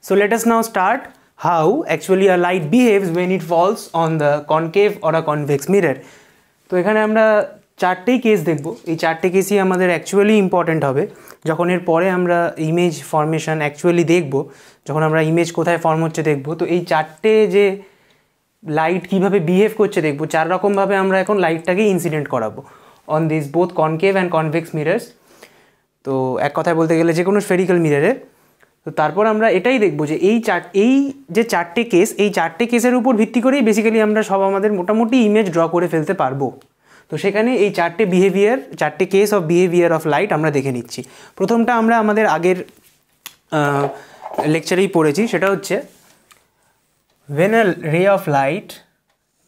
So let us now start how actually a light behaves when it falls on the concave or a convex mirror. তো এখানে আমরা চারটেই case দেখব। এই চারটে কেসই আমাদের অ্যাকচুয়ালি ইম্পর্ট্যান্ট হবে যখন এর পরে আমরা ইমেজ ফর্মেশন অ্যাকচুয়ালি দেখব, যখন আমরা ইমেজ কোথায় ফর্ম হচ্ছে দেখব। তো এই চারটে যে লাইট কীভাবে বিহেভ করছে দেখব, চার রকমভাবে আমরা এখন লাইটটাকে ইনসিডেন্ট করাবো on this both concave and convex mirrors. তো এক কথায় বলতে গেলে যে কোনো স্ফেরিক্যাল মিরারে। তো তারপর আমরা এটাই দেখব যে এই যে চারটে কেস, এই চারটে কেসের উপর ভিত্তি করেই বেসিক্যালি আমরা সব আমাদের মোটামুটি ইমেজ ড্র করে ফেলতে পারবো। তো সেখানে এই চারটে case of behaviour of light আমরা দেখে নিচ্ছি। প্রথমটা আমরা আমাদের আগের লেকচারেই পড়েছি, সেটা হচ্ছে when a ray of light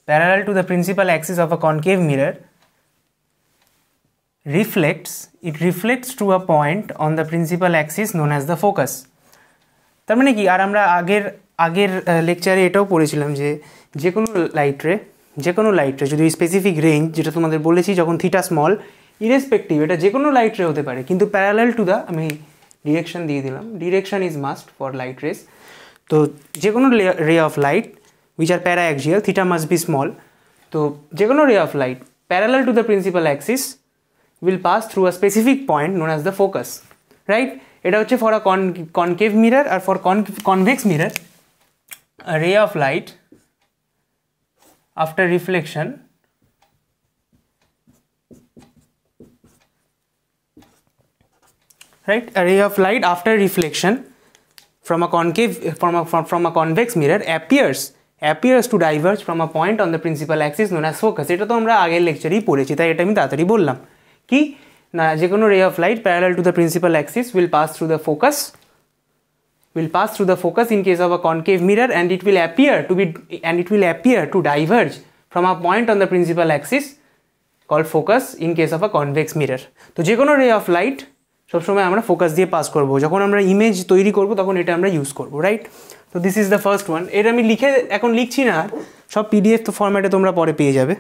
parallel to the principal axis of a concave mirror reflects to a point on the principal axis known as the focus. তার মানে কি, আর আমরা আগের লেকচারে এটাও পড়েছিলাম যে যে কোনো লাইট রে যদি স্পেসিফিক রেঞ্জ, যেটা তোমাদের বলেছি যখন থিটা স্মল, ইরেসপেক্টিভ এটা যে কোনো লাইট রে হতে পারে, কিন্তু প্যারালাল টু দ্য, আমি ডিরেকশন দিয়ে দিলাম, direction is must for light race. তো যে কোনো রে of light which are para-axial, theta must be small. তো যে কোনো রে of light parallel to the principal Axis will pass through a specific point known as the focus, right? এটা হচ্ছে for a concave mirror, R for convex mirror a ray of light after reflection a ray of light after reflection from a convex mirror appears to diverge from a point on the principal axis known as focus. এটা তো আমরা আগের লেকচারেই পড়েছি, তাই এটা আমি তাড়াতাড়ি বললাম। কি না, যে কোনো ray of light parallel to the principal axis will pass through the focus in case of a concave mirror, and it will appear to diverge from a point on the principal axis called focus in case of a convex mirror. তো যে কোনো ray of light সবসময় আমরা focus দিয়ে pass করব, যখন আমরা image তৈরি করব তখন এটা আমরা ইউজ করব, রাইট? তো this is the first one. এটা আমি এখন লিখছি না, সব পিডিএফ তো ফরম্যাটে তোমরা পরে পেয়ে যাবে।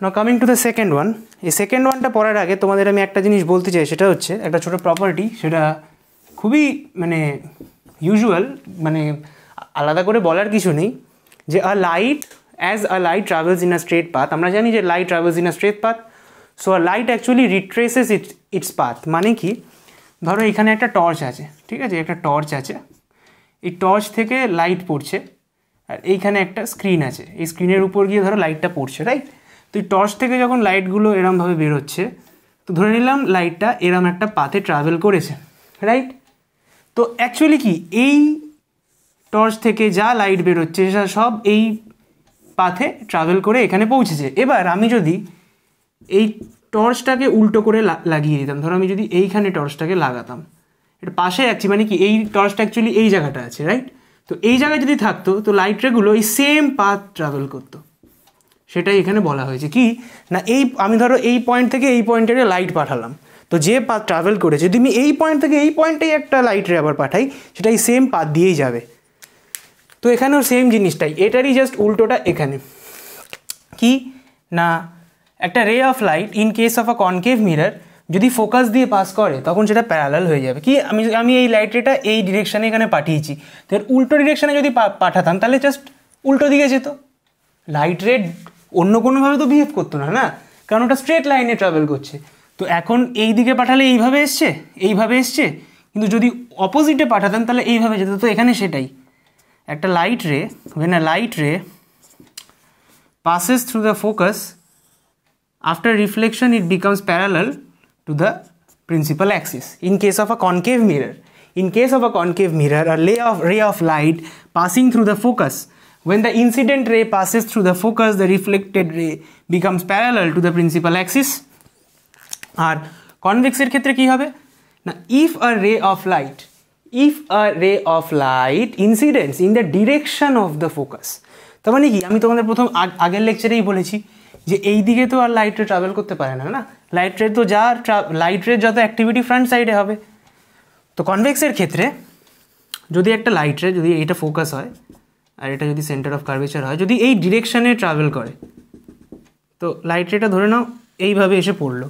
নাও coming to the second one. এই সেকেন্ড ওয়ানটা পড়ার আগে তোমাদের আমি একটা জিনিস বলতে চাই, সেটা হচ্ছে একটা ছোটো প্রপার্টি, সেটা খুবই ইউজুয়াল, আলাদা করে বলার কিছু নেই, যে as a light travels in a straight path. আমরা জানি যে light travels in a straight path, so a light actually retraces its path. মানে কি, ধরো এখানে একটা টর্চ আছে, ঠিক আছে, একটা টর্চ আছে, এই টর্চ থেকে লাইট পড়ছে, আর এইখানে একটা স্ক্রিন আছে, এই স্ক্রিনের উপর গিয়ে ধরো লাইটটা পড়ছে, রাইট? তো এই টর্চ থেকে যখন লাইটগুলো এরমভাবে বেরোচ্ছে, তো ধরে নিলাম লাইটটা এরম একটা পাথে ট্রাভেল করেছে, রাইট? তো অ্যাকচুয়ালি কি, এই টর্চ থেকে যা লাইট বেরোচ্ছে সেটা সব এই পাথে ট্রাভেল করে এখানে পৌঁছেছে। এবার আমি যদি এই টর্চটাকে উল্টো করে লাগিয়ে দিতাম, ধরো আমি যদি এইখানে টর্চটাকে লাগাতাম, এটা পাশে যাচ্ছি, মানে কি এই টর্চটা অ্যাকচুয়ালি এই জায়গাটা আছে, রাইট? তো এই জায়গায় যদি থাকতো তো লাইট রেগুলো এই সেম পাথ ট্রাভেল করতো। সেটাই এখানে বলা হয়েছে কি না, আমি ধরো এই পয়েন্ট থেকে এই পয়েন্টে লাইট পাঠালাম, তো যে পাথ ট্রাভেল করেছে, যদি আমি এই পয়েন্ট থেকে এই পয়েন্টেই একটা লাইট রে আবার পাঠাই, সেটা এই সেম পাথ দিয়েই যাবে। তো এখানেও সেম জিনিসটাই, এটারই জাস্ট উল্টোটা এখানে। কি না, একটা ray of light in case of a concave mirror যদি ফোকাস দিয়ে পাস করে তখন সেটা প্যারালাল হয়ে যাবে। কি, আমি এই লাইট রেটা এই ডিরেকশানে এখানে পাঠিয়েছি, তো এর উল্টো ডিরেকশানে যদি পাঠাতাম তাহলে জাস্ট উল্টো দিকে যেত, লাইট রে অন্য কোনোভাবে তো বিহেভ করতো না, কারণ ওটা স্ট্রেট লাইনে ট্রাভেল করছে। তো এখন এই দিকে পাঠালে এইভাবে এসছে, কিন্তু যদি অপোজিটে পাঠাতাম তাহলে এইভাবে যেত। তো এখানে সেটাই, একটা লাইট রে, when a light ray passes through the focus after reflection it becomes parallel to the principal axis in case of a concave mirror. In case of a concave mirror, a ray of light passing through the focus, when the incident ray passes through the focus, the reflected ray becomes parallel to the principal axis. আর কনভেক্সের ক্ষেত্রে কি হবে না, if a ray of light incidents in the direction of the focus, তার মানে কি, আমি তোমাদের প্রথম আগের লেকচারেই বলেছি যে এই দিকে তো আর লাইট রে ট্রাভেল করতে পারে না, লাইট রে তো লাইট রের যত অ্যাক্টিভিটি ফ্রন্ট সাইডে হবে। তো কনভেক্সের ক্ষেত্রে যদি একটা লাইট রে, যদি এইটা ফোকাস হয় আর এটা যদি সেন্টার অফ কার্ভেচার হয়, যদি এই ডিরেকশানে ট্রাভেল করে, তো লাইট রেটা ধরে নাও এইভাবে এসে পড়লো,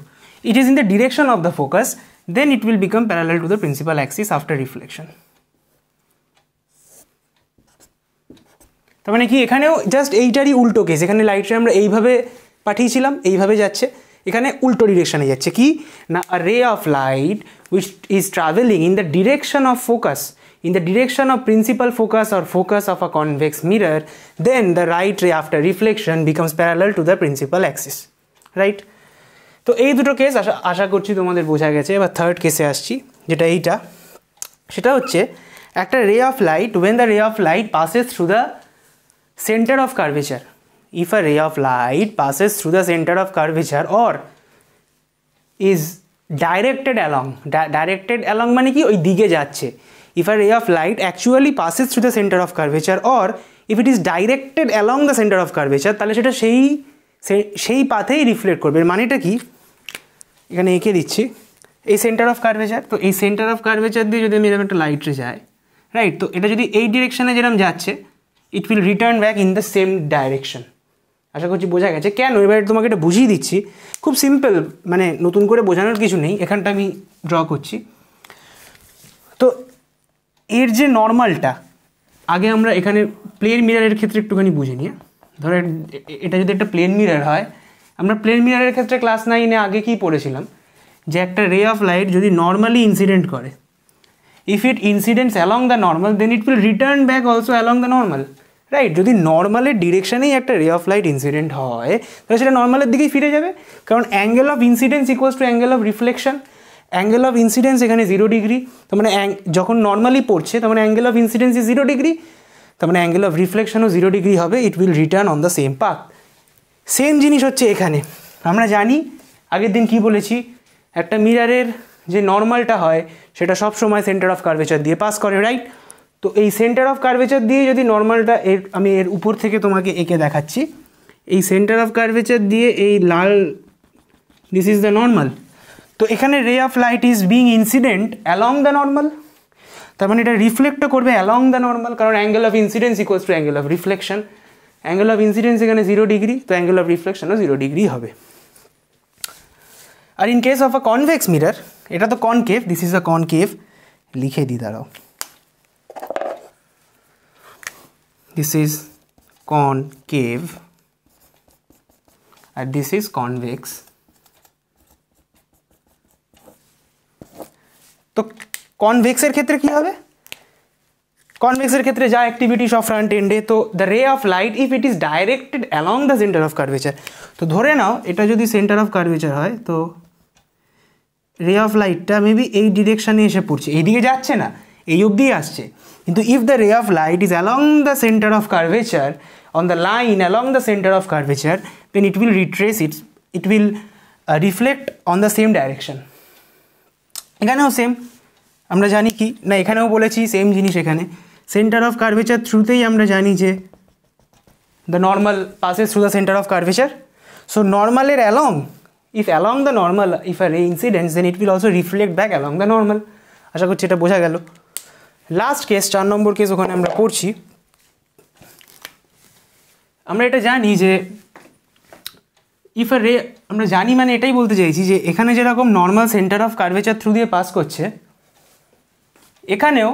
it is in the direction of the focus, then it will become parallel to the principal axis after reflection. তার মানে কি এখানেও জাস্ট এইটারই উল্টো কেস, এখানে লাইটটা আমরা এইভাবে পাঠিয়েছিলাম, এইভাবে যাচ্ছে, এখানে উল্টো ডিরেকশানে যাচ্ছে। কি না, a ray of light which is traveling in the direction of focus, in the direction of principal focus or focus of a convex mirror, then the right ray after reflection becomes parallel to the principal axis, right? তো এই দুটো case আশা করছি তোমাদের বোঝা গেছে। এবার third কেসে আসছি, যেটা এইটা, সেটা হচ্ছে একটা ray of light, when the ray of light passes through the center of curvature, if a ray of light passes through the center of curvature or is directed along মানে কি ওই দিকে যাচ্ছে, if a ray of light actually passes through the center of curvature or if it is directed along the center of curvature, তাহলে সেটা সেই পাথেই reflect করবে। মানেটা কি, এখানে এঁকে দিচ্ছি এই সেন্টার অফ কার্ভেচার, তো এই সেন্টার অফ কার্ভেচার দিয়ে যদি আমি এরকম একটা লাইট রে যাই, রাইট, তো এটা যদি এই ডিরেকশানে যেরকম যাচ্ছে, it will return back in the same direction. আশা করছি বোঝা গেছে। কেন, এবার তোমাকে এটা বুঝিয়ে দিচ্ছি, খুব সিম্পল, মানে নতুন করে বোঝানোর কিছু নেই, এখানটা আমি ড্র করছি। তো এর যে নর্মালটা, আগে আমরা এখানে প্লেন মিররের ক্ষেত্রে একটুখানি বুঝে নিই। ধরো এটা যদি একটা প্লেন মিরর হয়, আমরা প্লেন মিররের ক্ষেত্রে ক্লাস 9-এ আগে কি পড়েছিলাম, যে একটা রে অফ লাইট যদি নর্মালি ইনসিডেন্ট করে, if it incidents along the normal then it will return back also along the normal, right. যদি নর্মালের ডিরেকশানেই একটা রে অফ লাইট ইনসিডেন্ট হয়, তাহলে সেটা নর্মালের দিকেই ফিরে যাবে, কারণ angle of incidence equals to angle of reflection. Angle of incidence এখানে 0 ডিগ্রি, তার মানে যখন নর্মালি পড়ছে তার মানে angle of incidence is 0 degree, তার মানে অ্যাঙ্গেল অফ রিফ্লেকশনও 0 ডিগ্রি হবে, ইট will return on the same path. Same জিনিস হচ্ছে এখানে, আমরা জানি আগের দিন কি বলেছি, একটা মিররের যে নর্মালটা হয় সেটা সব সময় সেন্টার অফ কার্ভেচার দিয়ে পাস করে, রাইট। তো এই সেন্টার অফ কার্ভেচার দিয়ে যদি নর্মালটা আমি এর উপর থেকে তোমাকে এঁকে দেখাচ্ছি, এই সেন্টার অফ কার্ভেচার দিয়ে এই লাল, দিস ইজ দ্য নর্মাল। তো এখানে রে of light is being incident along the normal, তার মানে এটা রিফ্লেক্টও করবে অ্যালং দ্য নর্মাল, কারণ angle of incidence equals to angle of reflection. Angle of incidence এখানে 0 ডিগ্রি, তো অ্যাঙ্গেল অফ রিফ্লেকশনও 0 ডিগ্রি হবে। আর in case of a convex mirror, এটা তো concave, this is a concave, লিখে দিই দাঁড়াও, দিস ইজ কনকেভ আর দিস ইজ কনভেক্স। তো কনভেক্সের ক্ষেত্রে কি হবে, কনভেক্সের ক্ষেত্রে যা অ্যাক্টিভিটি সব ফ্রন্ট এন্ডে, তো the ray of light if it is directed along the centre of curvature, তো ধরে নাও এটা যদি সেন্টার অফ কার্ভেচার হয়, তো রে অফ লাইটটা মেবি এই ডিরেকশানে এসে পড়ছে, এইদিকে যাচ্ছে না, এই অবধি আসছে, কিন্তু if the ray of light is along the centre of curvature, on the line along the centre of curvature, then it will retrace it will reflect on the same direction. এখানেও সেম, আমরা জানি কি না, এখানেও বলেছি same জিনিস, এখানে centre of curvature থ্রুতেই আমরা জানি যে the normal passes through the centre of curvature, so নর্মালের অ্যালং, if along the normal if a ray incidents then it will also reflect back along the normal। আশা করছি এটা বোঝা গেল। লাস্ট কেস, 4 নম্বর case ওখানে আমরা পড়ছি। আমরা এটা জানি যে ইফ আ রে, আমরা জানি মানে এটাই বলতে চাইছি যে এখানে যেরকম normal centre of curvature through দিয়ে পাস করছে, এখানেও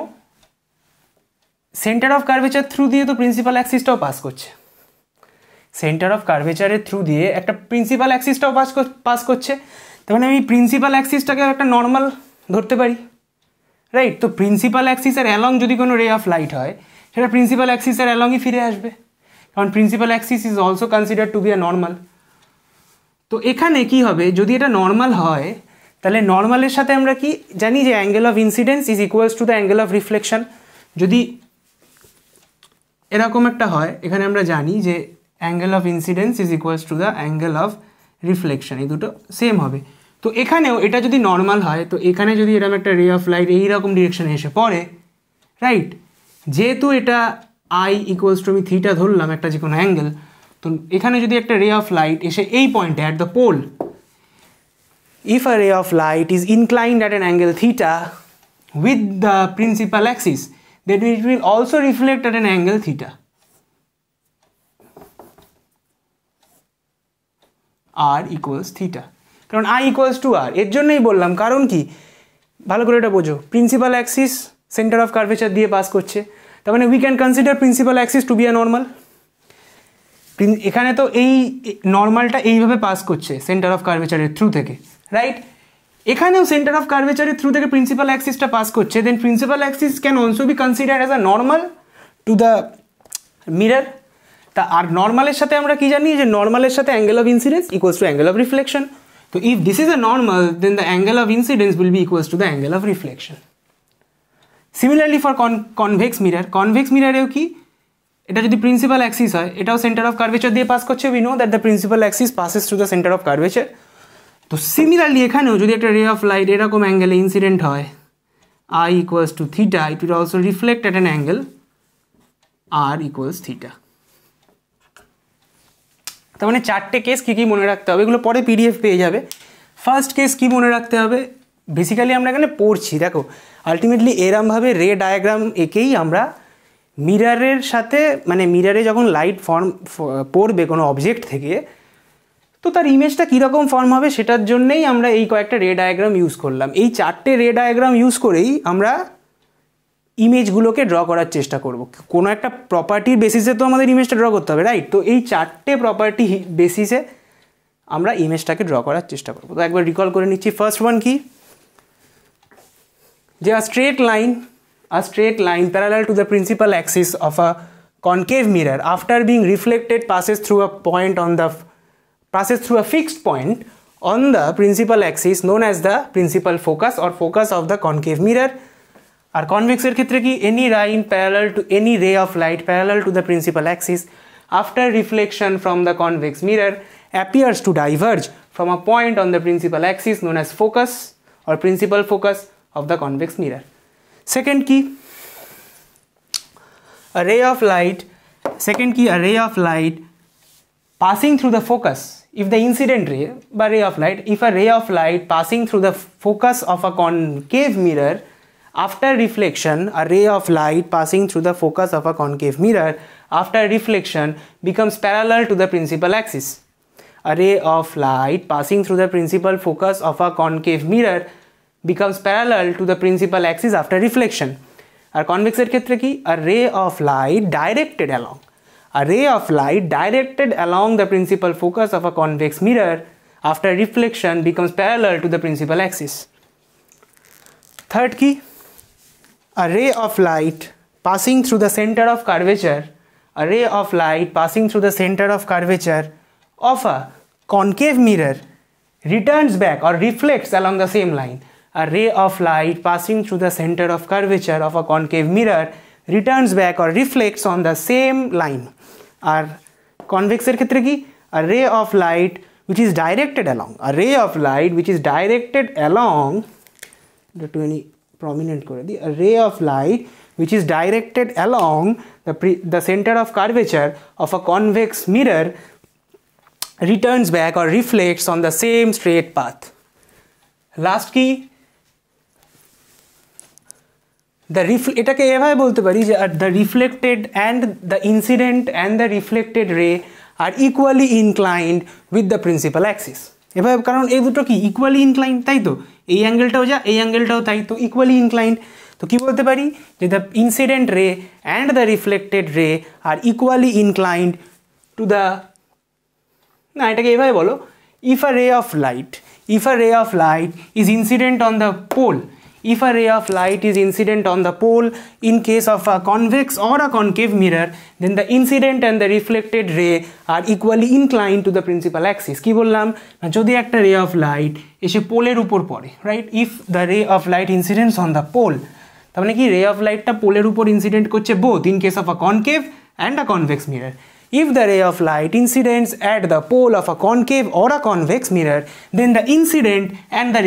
সেন্টার অফ কার্ভেচার থ্রু দিয়ে তো প্রিন্সিপাল অ্যাক্সিসটাও পাস করছে, সেন্টার অফ কার্ভেচারের থ্রু দিয়ে একটা প্রিন্সিপাল অ্যাক্সিসটাও পাস করছে, তার মানে আমি প্রিন্সিপাল অ্যাক্সিসটাকে একটা নর্মাল ধরতে পারি, রাইট। তো প্রিন্সিপাল অ্যাক্সিসের অ্যালং যদি কোনো রে অফ লাইট হয়, সেটা প্রিন্সিপাল অ্যাক্সিসের অ্যালংই ফিরে আসবে, কারণ principal Axis is also consider to be a normal. তো এখানে কি হবে, যদি এটা নর্মাল হয়, তাহলে নর্মালের সাথে আমরা কি জানি যে angle of incidence is equals to the angle of reflection. যদি এরকম একটা হয়, এখানে আমরা জানি যে angle of incidence is equals to the angle of reflection, এই দুটো সেম হবে। তো এখানেও এটা যদি নর্মাল হয়, তো এখানে যদি এরকম একটা রে অফ লাইট এইরকম ডিরেকশনে এসে পড়ে, রাইট, যেহেতু এটা আই ইকুয়ালস টু আমি থিটা ধরলাম একটা যে কোনো অ্যাঙ্গেল, তো এখানে যদি একটা রে অফ লাইট এসে এই পয়েন্টে at the pole, if a ray of light is inclined at an angle theta with the principal axis, then it will also reflect at an angle theta, r equals theta, কারণ I equals to r, এর জন্যই বললাম, কারণ কি ভালো করে এটা বোঝো, principal axis centre of curvature দিয়ে পাস করছে, তার মানে we can consider principal axis to be a normal. এখানে তো এই নর্মালটা এইভাবে পাস করছে সেন্টার অফ কার্ভেচারের থ্রু থেকে, রাইট? এখানেও সেন্টার অফ কার্ভেচারের থ্রু থেকে প্রিন্সিপাল অ্যাক্সিসটা পাস করছে, then principal axis can also be consider as a normal to the mirror. তা আর নর্মালের সাথে আমরা কি জানি যে নর্মালের সাথে angle of incidence equals to angle of reflection. তো if this is a normal then the angle of incidence will be equals to the angle of reflection. Similarly for convex mirror, convex মিররেও কি এটা যদি principal axis হয় এটাও centre of curvature দিয়ে pass করছে, we know that the principal axis passes through the centre of curvature. তো similarly এখানেও যদি একটা রে অফ লাইট এরকম অ্যাঙ্গেলে ইনসিডেন্ট হয় I equals to theta, it will also reflect at an angle R equals theta. তার মানে চারটে কেস কী কী মনে রাখতে হবে, এগুলো পরে পিডিএফ পেয়ে যাবে। ফার্স্ট কেস কী মনে রাখতে হবে, বেসিক্যালি আমরা এখানে পড়ছি, দেখো আলটিমেটলি এরমভাবে রে ডায়াগ্রাম এঁকেই আমরা মিরারের সাথে, মানে মিরারে যখন লাইট ফর্ম পড়বে কোনো অবজেক্ট থেকে, তো তার ইমেজটা কীরকম ফর্ম হবে সেটার জন্যেই আমরা এই কয়েকটা রে ডায়াগ্রাম ইউজ করলাম। এই চারটে রে ডায়াগ্রাম ইউজ করেই আমরা ইমেজগুলোকে ড্র করার চেষ্টা করব। কোনো একটা প্রপার্টির বেসিসে তো আমাদের ইমেজটা ড্র করতে হবে, রাইট? তো এই চারটে প্রপার্টি বেসিসে আমরা ইমেজটাকে ড্র করার চেষ্টা করব। তো একবার রিকল করে নিচ্ছি। ফার্স্ট ওয়ান কি, যে a straight line parallel to the principal axis of a concave mirror after being reflected passes through a fixed point on the principal axis known as the principal focus or focus of the concave mirror. আর কনভেক্সের ক্ষেত্রে কি, any line parallel to any ray of light parallel to the principal axis after reflection from the convex mirror appears to diverge from a point on the principal axis known as focus or principal focus of the convex mirror. Second key, a ray of light passing through the focus, if the incident ray by ray of light, if a ray of light passing through the focus of a concave mirror after reflection, a ray of light passing through the focus of a concave mirror after reflection becomes parallel to the principal axis. A ray of light passing through the principal focus of a concave mirror becomes parallel to the principal axis after reflection. আর কনভেক্সের ক্ষেত্রে কি, a ray of light directed along the principal focus of a convex mirror after reflection becomes parallel to the principal axis. Third key, a ray of light passing through the center of curvature of a concave mirror returns back or reflects along the same line. A ray of light passing through the center of curvature of a concave mirror returns back or reflects on the same line. আর কনভেক্সের ক্ষেত্রে কি, a ray of light which is directed along prominent করে দিই, a ray of light which is directed along the center of curvature of a convex mirror returns back or reflects on the same straight path. Last key, এটাকে এভাবে বলতে পারি যে the reflected and the incident and the reflected ray are equally inclined with the principal axis. এভাবে, কারণ এই দুটো কি ইকুয়ালি ইনক্লাইন্ড, তাই তো এই অ্যাঙ্গেলটাও যা এই অ্যাঙ্গেলটাও তাই, তো ইকুয়ালি ইনক্লাইন্ড। তো কি বলতে পারি যে দ্য ইনসিডেন্ট রে অ্যান্ড দ্য রিফ্লেক্টেড রে are equally inclined to the, না এটাকে এভাবে বলো, if a ray of light is incident on the pole, in case of a convex or a concave mirror, then the incident and the reflected ray are equally inclined to the principal axis. কি বললাম, যদি একটা ray of light এসে পোলের উপর পড়ে, right, if the ray of light incidents on the pole, তার মানে কি ray of lightটা পোলের উপর ইনসিডেন্ট করছে both in case of a concave and a convex mirror. If the ray of light incidents at the pole of a concave or a convex mirror, then the incident and the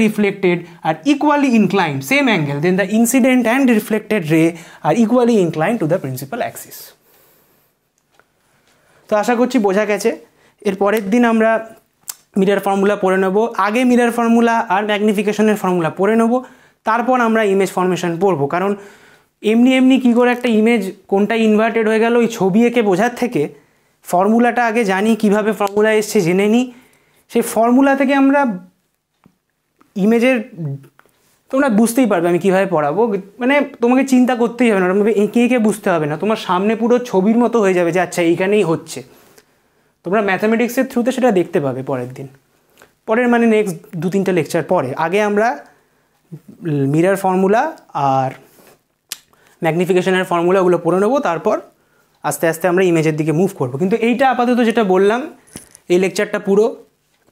reflected are equally inclined, same angle, then the incident and reflected ray are equally inclined to the principal axis. তো আশা করছি বোঝা গেছে। এর পরের দিন আমরা mirror formula পড়ে নেব, আগে মিরর ফর্মুলা আর ম্যাগনিফিকেশনের ফর্মুলা পড়ে নেব, তারপর আমরা ইমেজ ফর্মেশন পড়বো। কারণ এমনি কী করে একটা ইমেজ কোনটা ইনভার্টেড হয়ে গেল ওই ছবি এঁকে বোঝার থেকে ফর্মুলাটা আগে জানি, কিভাবে ফর্মুলা এসছে জেনে নিই, সেই ফর্মুলা থেকে আমরা ইমেজের তোমরা বুঝতেই পারবে আমি কীভাবে পড়াবো, মানে তোমাকে চিন্তা করতেই হবে না, ওরকমভাবে এঁকে এঁকে বুঝতে হবে না, তোমার সামনে পুরো ছবির মতো হয়ে যাবে যে আচ্ছা এইখানেই হচ্ছে। তোমরা ম্যাথামেটিক্সের থ্রুতে সেটা দেখতে পাবে পরের দিন, পরের মানে নেক্সট 2-3টা লেকচার পরে। আগে আমরা মিরর ফর্মুলা আর ম্যাগনিফিকেশনের ফর্মুলা ওগুলো পড়ে নেবো, তারপর আস্তে আস্তে আমরা ইমেজের দিকে মুভ করব। কিন্তু এইটা আপাতত যেটা বললাম এই লেকচারটা পুরো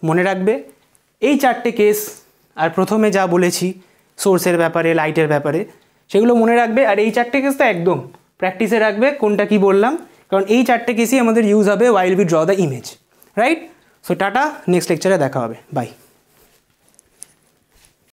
মনে রাখবে, এই 4টে কেস আর প্রথমে যা বলেছি সোর্সের ব্যাপারে, লাইটের ব্যাপারে, সেগুলো মনে রাখবে। আর এই 4টে কেস তো একদম প্র্যাকটিসে রাখবে কোনটা কি বললাম, কারণ এই 4টে কেসই আমাদের ইউজ হবে while we draw the image, right? So tata, next লেকচারে দেখা হবে, বাই।